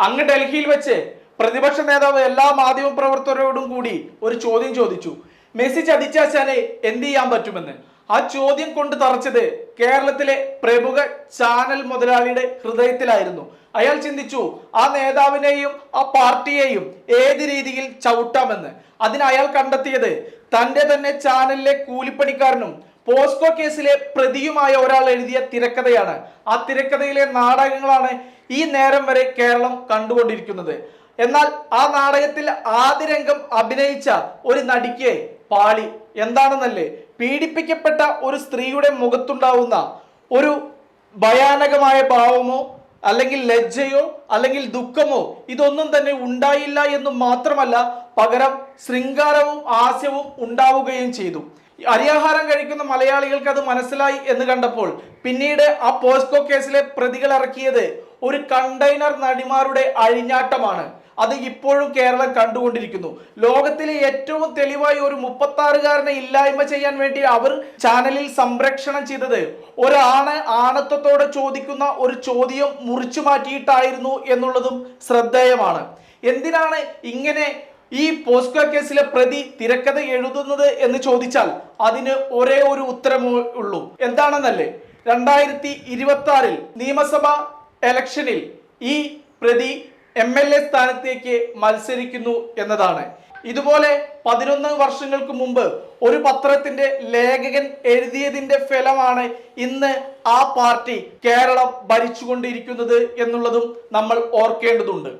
അങ്ങ് ഡൽഹിയിൽ വെച്ച് പ്രതിപക്ഷ നേതാവ് എല്ലാ മാധ്യമ പ്രവർത്തകരോടും കൂടി ഒരു ചോദ്യം ചോദിച്ചു. മെസ്സി ചതിച്ചാശാനെ എന്ത് ചെയ്യാൻ പറ്റുമെന്ന്. ആ ചോദ്യം കൊണ്ട് തറച്ചത് കേരളത്തിലെ പ്രമുഖ ചാനൽ മുതലാളിയുടെ ഹൃദയത്തിലായിരുന്നു. അയാൾ ചിന്തിച്ചു ആ നേതാവിനെയും ആ പാർട്ടിയെയും ഏത് രീതിയിൽ ചവിട്ടാമെന്ന്. അതിന് അയാൾ കണ്ടെത്തിയത് തന്റെ തന്നെ ചാനലിലെ കൂലിപ്പണിക്കാരനും പോസ്കോ കേസിലെ പ്രതിയുമായ ഒരാൾ എഴുതിയ തിരക്കഥയാണ്. ആ തിരക്കഥയിലെ നാടകങ്ങളാണ് ഈ നേരം വരെ കേരളം കണ്ടുകൊണ്ടിരിക്കുന്നത്. എന്നാൽ ആ നാടകത്തിൽ ആദ്യ രംഗം അഭിനയിച്ച ഒരു നടിക്ക് പാളി. എന്താണെന്നല്ലേ, പീഡിപ്പിക്കപ്പെട്ട ഒരു സ്ത്രീയുടെ മുഖത്തുണ്ടാവുന്ന ഒരു ഭയാനകമായ ഭാവമോ അല്ലെങ്കിൽ ലജ്ജയോ അല്ലെങ്കിൽ ദുഃഖമോ ഇതൊന്നും തന്നെ ഉണ്ടായില്ല എന്ന് മാത്രമല്ല, പകരം ശൃംഗാരവും ഹാസ്യവും ഉണ്ടാവുകയും ചെയ്തു. അരിയാഹാരം കഴിക്കുന്ന മലയാളികൾക്ക് അത് മനസ്സിലായി എന്ന് കണ്ടപ്പോൾ പിന്നീട് ആ പോസ്കോ കേസിലെ പ്രതികൾ ഇറക്കിയത് ഒരു കണ്ടെയ്നർ നടിമാരുടെ അഴിഞ്ഞാട്ടമാണ്. അത് ഇപ്പോഴും കേരളം കണ്ടുകൊണ്ടിരിക്കുന്നു. ലോകത്തിലെ ഏറ്റവും തെളിവായി ഒരു 36-കാരനെ ഇല്ലായ്മ ചെയ്യാൻ വേണ്ടി അവർ ചാനലിൽ സംപ്രേഷണം ചെയ്തത് ഒരാണ് ആണത്വത്തോടെ ചോദിക്കുന്ന ഒരു ചോദ്യം മുറിച്ചു മാറ്റിയിട്ടായിരുന്നു എന്നുള്ളതും ശ്രദ്ധേയമാണ്. എന്തിനാണ് ഇങ്ങനെ ഈ പോസ്കോ കേസിലെ പ്രതി തിരക്കഥ എഴുതുന്നത് എന്ന് ചോദിച്ചാൽ അതിന് ഒരേ ഒരു ഉത്തരമേ ഉള്ളൂ. എന്താണെന്നല്ലേ, 2026 നിയമസഭാ എലക്ഷനിൽ ഈ പ്രതി MLA സ്ഥാനത്തേക്ക് മത്സരിക്കുന്നു എന്നതാണ്. ഇതുപോലെ 11 വർഷങ്ങൾക്ക് മുമ്പ് ഒരു പത്രത്തിന്റെ ലേഖകൻ എഴുതിയതിന്റെ ഫലമാണ് ഇന്ന് ആ പാർട്ടി കേരളം ഭരിച്ചുകൊണ്ടിരിക്കുന്നത് എന്നുള്ളതും നമ്മൾ ഓർക്കേണ്ടതുണ്ട്.